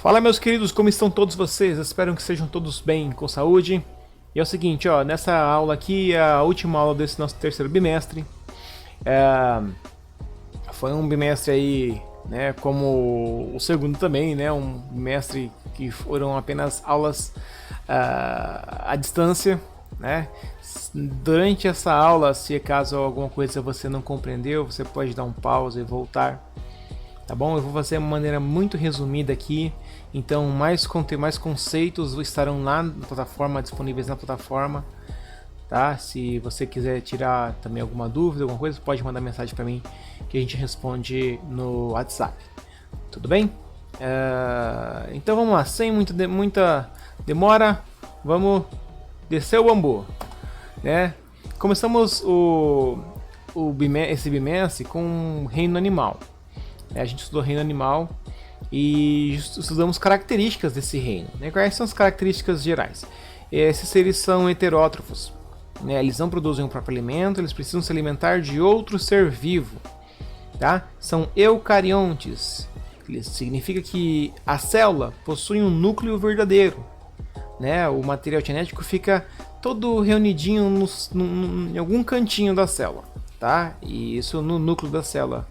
Fala, meus queridos, como estão todos vocês? Espero que sejam todos bem, com saúde. E é o seguinte, ó, nessa aula aqui, a última aula desse nosso terceiro bimestre. Foi um bimestre aí, né, como o segundo também, né, um bimestre que foram apenas aulas à distância, né. Durante essa aula, se caso alguma coisa você não compreendeu, você pode dar um pause e voltar. Tá bom? Eu vou fazer de uma maneira muito resumida aqui. Então, mais conceitos estarão lá na plataforma, disponíveis na plataforma. Tá? Se você quiser tirar também alguma dúvida, alguma coisa, pode mandar mensagem para mim que a gente responde no WhatsApp. Tudo bem? Então vamos lá, sem muita demora, vamos descer o bambu. Né? Começamos esse bimestre com o reino animal. A gente estudou reino animal e estudamos características desse reino. Né? Quais são as características gerais? Esses seres são heterótrofos. Né? Eles não produzem o próprio alimento, eles precisam se alimentar de outro ser vivo. Tá? São eucariontes. Isso significa que a célula possui um núcleo verdadeiro. Né? O material genético fica todo reunidinho em algum cantinho da célula. Tá? E isso no núcleo da célula,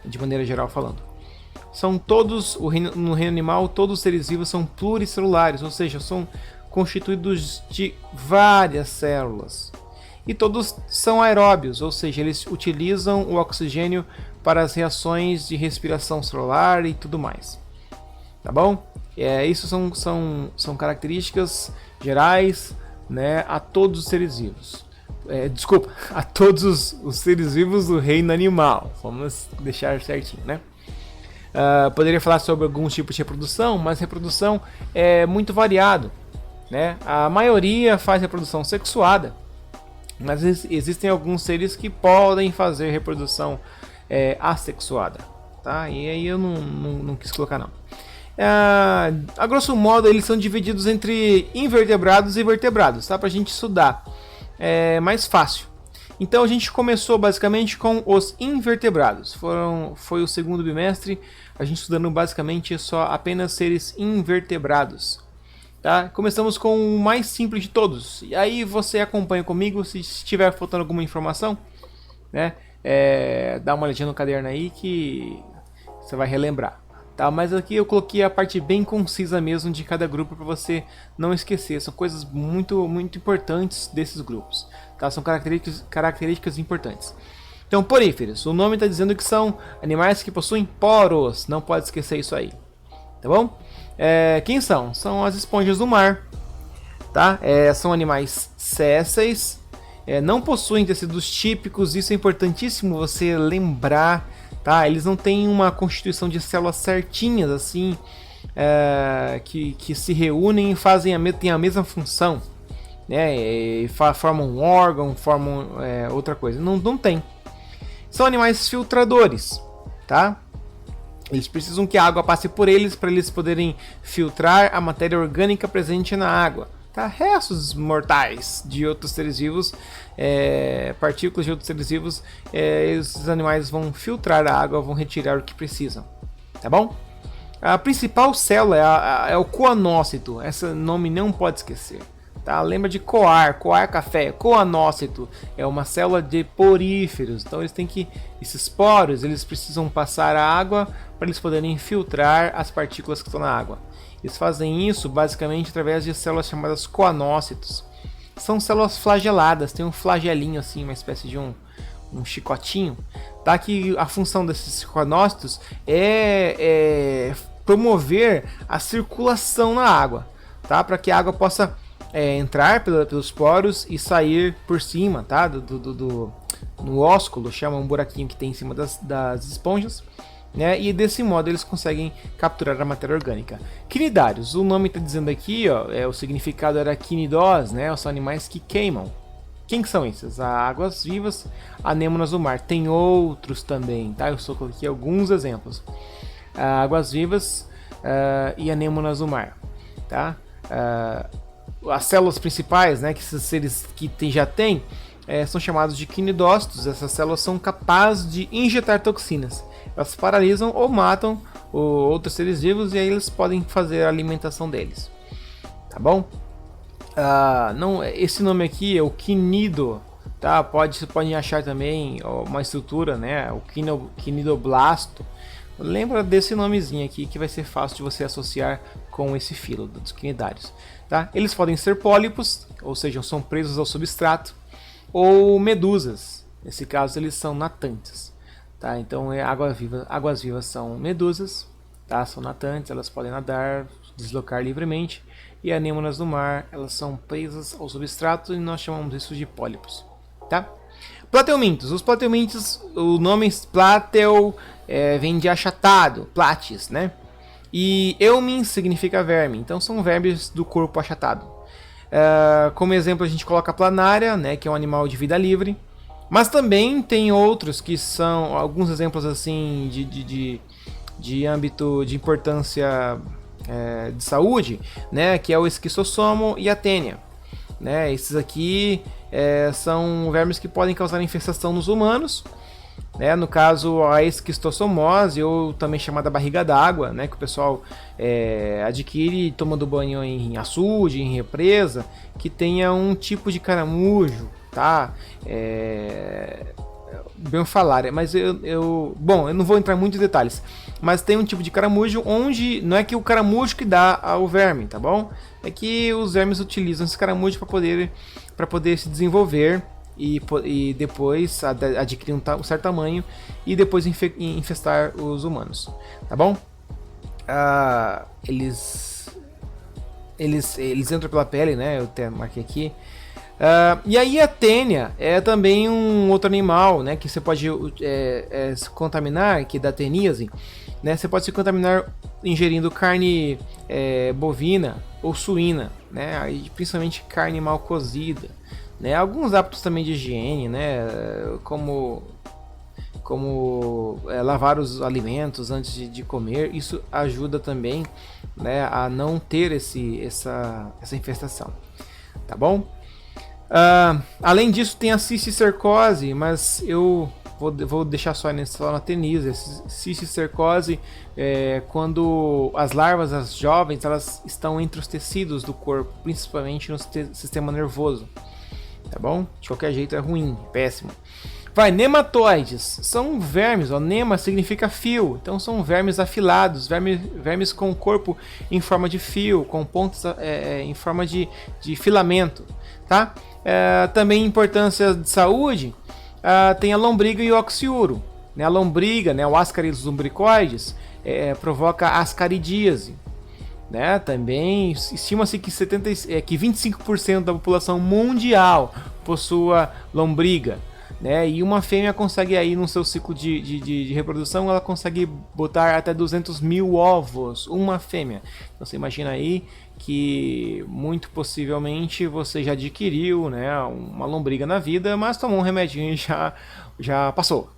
de maneira geral falando. São todos, no reino animal, todos os seres vivos são pluricelulares, ou seja, são constituídos de várias células. E todos são aeróbios, ou seja, eles utilizam o oxigênio para as reações de respiração celular e tudo mais. Tá bom? Isso são características gerais, né, a todos os seres vivos. A todos os seres vivos do reino animal. Vamos deixar certinho, né? Poderia falar sobre alguns tipos de reprodução, mas reprodução é muito variado, né? A maioria faz reprodução sexuada, mas existem alguns seres que podem fazer reprodução assexuada, tá? E aí eu não quis colocar não. A grosso modo, eles são divididos entre invertebrados e vertebrados, tá? Pra gente estudar. É mais fácil. Então a gente começou basicamente com os invertebrados. Foi o segundo bimestre, a gente estudando basicamente apenas seres invertebrados. Tá? Começamos com o mais simples de todos. E aí você acompanha comigo se estiver faltando alguma informação, né? Dá uma olhadinha no caderno aí que você vai relembrar. Tá, mas aqui eu coloquei a parte bem concisa mesmo de cada grupo para você não esquecer. São coisas muito importantes desses grupos. Tá? São características importantes. Então, poríferos. O nome está dizendo que são animais que possuem poros. Não pode esquecer isso aí. Tá bom? Quem são? São as esponjas do mar. Tá? São animais sésseis. Não possuem tecidos típicos. Isso é importantíssimo você lembrar. Tá? Eles não têm uma constituição de células certinhas assim, que se reúnem e têm a mesma função, né? Formam um órgão, formam outra coisa. Não tem. São animais filtradores, tá? Eles precisam que a água passe por eles para eles poderem filtrar a matéria orgânica presente na água. Tá? Restos mortais de outros seres vivos, partículas de outros seres vivos, esses animais vão filtrar a água, vão retirar o que precisam. Tá bom? A principal célula é o coanócito. Esse nome não pode esquecer. Tá? Lembra de coar café. Coanócito é uma célula de poríferos. Então esses poros, eles precisam passar a água para eles poderem filtrar as partículas que estão na água. Eles fazem isso basicamente através de células chamadas coanócitos. São células flageladas, tem um flagelinho assim, uma espécie de um chicotinho. Tá? Que a função desses coanócitos é promover a circulação na água, tá? Para que a água possa entrar pelos poros e sair por cima, tá? No ósculo, chama um buraquinho que tem em cima das esponjas. Né? E desse modo eles conseguem capturar a matéria orgânica. Quinidários, o nome está dizendo aqui, ó, o significado era quinidós, né? São animais que queimam. Quem que são esses? Águas vivas, anêmonas do mar. Tem outros também, tá? Eu só coloquei alguns exemplos. Águas vivas e anêmonas do mar, tá? As células principais, né, que esses seres já têm, são chamados de quinidócitos. Essas células são capazes de injetar toxinas. Elas paralisam ou matam outros seres vivos, e aí eles podem fazer a alimentação deles, tá bom? Não, esse nome aqui é o quinido, tá? Vocês podem achar também uma estrutura, né? O quinidoblasto. Lembra desse nomezinho aqui que vai ser fácil de você associar com esse filo dos quinidários, tá? Eles podem ser pólipos, ou seja, são presos ao substrato, ou medusas. Nesse caso, eles são natantes, tá? Então, águas vivas são medusas, tá? São natantes, elas podem nadar, deslocar livremente, e anêmonas do mar, elas são presas ao substrato e nós chamamos isso de pólipos, tá? Plateumintos. Os plateumintos, o nome platel vem de achatado, platis, né? E eumin significa verme, então são vermes do corpo achatado. Como exemplo a gente coloca a planária, né, que é um animal de vida livre, mas também tem outros que são alguns exemplos assim de âmbito de importância de saúde, né, que é o esquistossomo e a tênia, né? Esses aqui são vermes que podem causar infestação nos humanos, né? No caso a esquistossomose, ou também chamada barriga d'água, né, que o pessoal adquire tomando banho em açude, em represa, que tenha um tipo de caramujo, tá? Bem falar, mas eu não vou entrar muito em detalhes, mas tem um tipo de caramujo onde não é que o caramujo que dá ao verme, tá bom? É que os vermes utilizam esse caramujo para poder se desenvolver e depois adquirir um certo tamanho e depois infestar os humanos, tá bom? Eles entram pela pele, né? Eu até marquei aqui. E aí a tênia é também um outro animal, né, que você pode se contaminar, que dá teníase, né? Você pode se contaminar ingerindo carne bovina ou suína, né? Aí, principalmente carne mal cozida, né? Alguns hábitos também de higiene, né? Como lavar os alimentos antes de comer, isso ajuda também, né, a não ter essa infestação, tá bom? Além disso tem a cisticercose, mas eu vou deixar só na teníase. Cisticercose é quando as larvas, as jovens, elas estão entre os tecidos do corpo, principalmente no sistema nervoso, tá bom? De qualquer jeito é ruim, péssimo. Nematóides são vermes, nema significa fio, então são vermes afilados, vermes com corpo em forma de fio, com pontas em forma de filamento, tá? Também importância de saúde, tem a lombriga e o oxiuro, né? A lombriga, né, o Ascaris lumbricoides, provoca ascaridíase, né? Também estima-se que 25% da população mundial possua lombriga, né? E uma fêmea consegue aí no seu ciclo de reprodução, ela consegue botar até 200 mil ovos, uma fêmea. Então você imagina aí que muito possivelmente você já adquiriu, né, uma lombriga na vida, mas tomou um remedinho e já passou,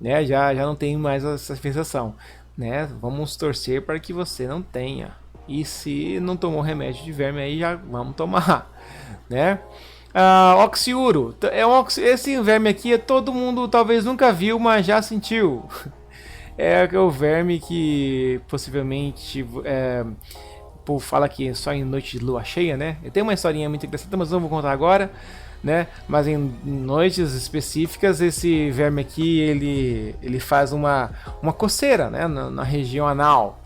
né? Já não tem mais essa sensação, né? Vamos torcer para que você não tenha. E se não tomou remédio de verme aí, já vamos tomar, né? Oxiuro. Esse verme aqui todo mundo talvez nunca viu, mas já sentiu. É o verme que possivelmente o povo fala que só em noite de lua cheia, né? Tem uma historinha muito interessante, mas não vou contar agora, né? Mas em noites específicas esse verme aqui ele faz uma coceira, né, na região anal.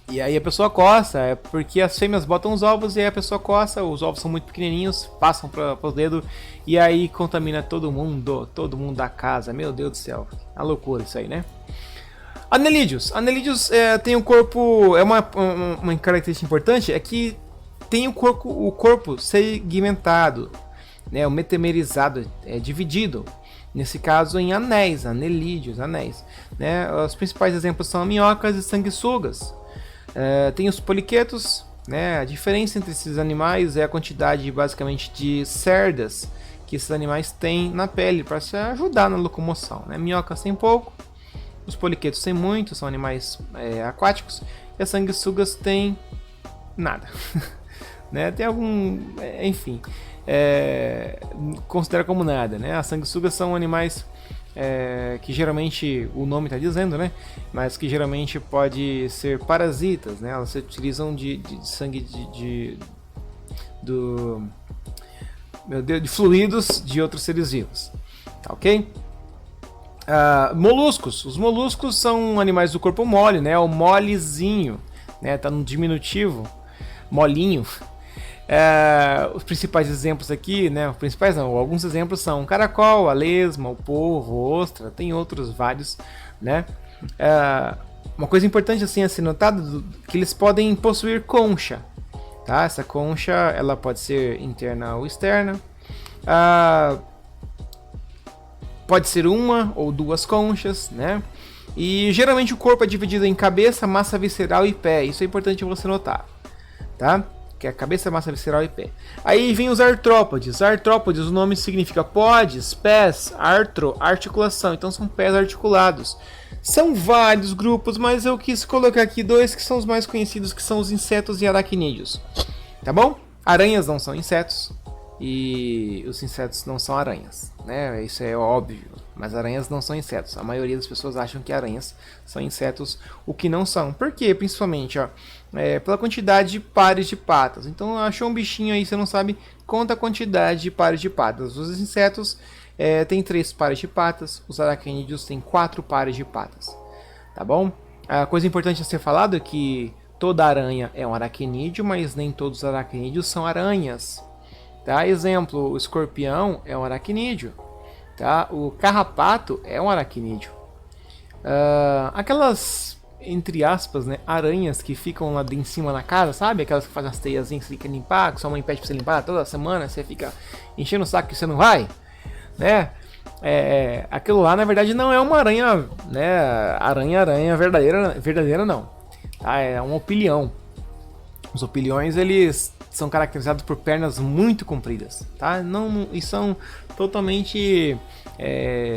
E aí a pessoa coça, porque as fêmeas botam os ovos e aí a pessoa coça, os ovos são muito pequenininhos, passam para os dedos e aí contamina todo mundo da casa. Meu Deus do céu, a loucura isso aí, né? Anelídeos tem um corpo, uma característica importante é que tem o corpo segmentado, né? O metamerizado, dividido. Nesse caso em anéis, anelídeos, anéis, né? Os principais exemplos são minhocas e sanguessugas. Tem os poliquetos, né? A diferença entre esses animais é a quantidade basicamente de cerdas que esses animais têm na pele para se ajudar na locomoção, né? Minhocas tem pouco, os poliquetos têm muito, são animais aquáticos, e as sanguessugas têm nada. Né? Tem algum, enfim, considera como nada, né? As sanguessugas são animais que geralmente o nome está dizendo, né? Mas que geralmente pode ser parasitas, né? Elas se utilizam de sangue de fluidos de outros seres vivos, tá ok? Moluscos. Os moluscos são animais do corpo mole, né? O molezinho, né? Tá no diminutivo, molinho. Os principais exemplos aqui, né? Os principais não, alguns exemplos são o caracol, a lesma, o polvo, ostra, tem outros vários, né? Uma coisa importante assim a ser notado que eles podem possuir concha, tá? Essa concha ela pode ser interna ou externa. Pode ser uma ou duas conchas, né? E geralmente o corpo é dividido em cabeça, massa visceral e pé. Isso é importante você notar, tá? Que é a cabeça, massa visceral e pé. Aí vem os artrópodes. Artrópodes, o nome significa podes, pés, artro, articulação. Então são pés articulados. São vários grupos, mas eu quis colocar aqui dois que são os mais conhecidos, que são os insetos e aracnídeos. Tá bom? Aranhas não são insetos e os insetos não são aranhas, né? Isso é óbvio. Mas aranhas não são insetos. A maioria das pessoas acham que aranhas são insetos, o que não são. Por quê? Principalmente, pela quantidade de pares de patas. Então, achou um bichinho aí, você não sabe, conta a quantidade de pares de patas. Os insetos têm 3 pares de patas, os aracnídeos têm 4 pares de patas. Tá bom? A coisa importante a ser falado é que toda aranha é um aracnídeo, mas nem todos os aracnídeos são aranhas. Tá? Exemplo, o escorpião é um aracnídeo. Tá? O carrapato é um aracnídeo. Aquelas, entre aspas, né, aranhas que ficam lá em cima na casa, sabe? Aquelas que fazem as teiazinhas que você tem que limpar, que sua mãe pede pra você limpar toda semana, você fica enchendo o saco que você não vai, né? Aquilo lá, na verdade, não é uma aranha, né? Aranha verdadeira não. Tá? É um opilião. Os opiliões, eles são caracterizados por pernas muito compridas, tá? E são totalmente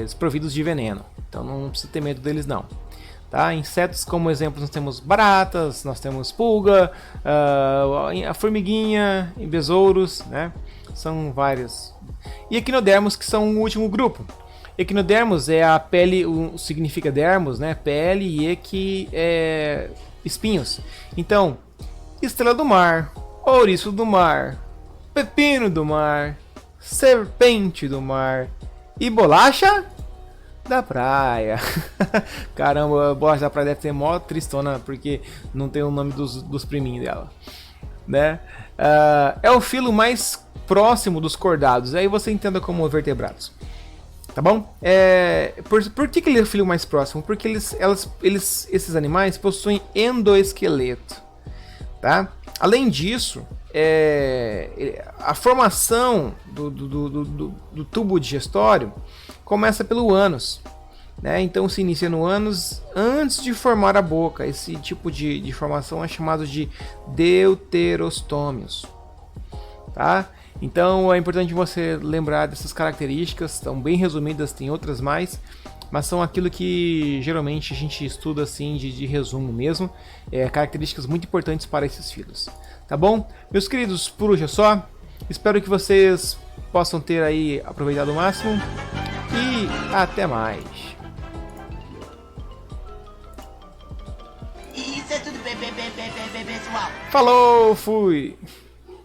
desprovidos de veneno. Então não precisa ter medo deles não. Tá? Insetos como exemplo nós temos baratas, nós temos pulga, a formiguinha, e besouros, né? São vários. E equinodermos, que são o último grupo. Equinodermos é a pele, significa dermos, né? Pele, e equi é espinhos. Então, estrela do mar, ouriço do mar, pepino do mar, serpente do mar e bolacha da praia. Caramba, a bolacha da praia deve ser mó tristona porque não tem o nome dos priminhos dela, né? É o filo mais próximo dos cordados, aí você entenda como vertebrados, tá bom? Por que ele é o filo mais próximo? Porque esses animais possuem endoesqueleto. Tá? Além disso, a formação do tubo digestório começa pelo ânus, né? Então se inicia no ânus antes de formar a boca. Esse tipo de formação é chamado de deuterostômios, tá? Então é importante você lembrar dessas características, estão bem resumidas, tem outras mais, mas são aquilo que geralmente a gente estuda assim de resumo mesmo, características muito importantes para esses filos. Tá bom? Meus queridos, por hoje é só. Espero que vocês possam ter aí aproveitado o máximo e até mais. Isso é tudo, pessoal. Falou, fui!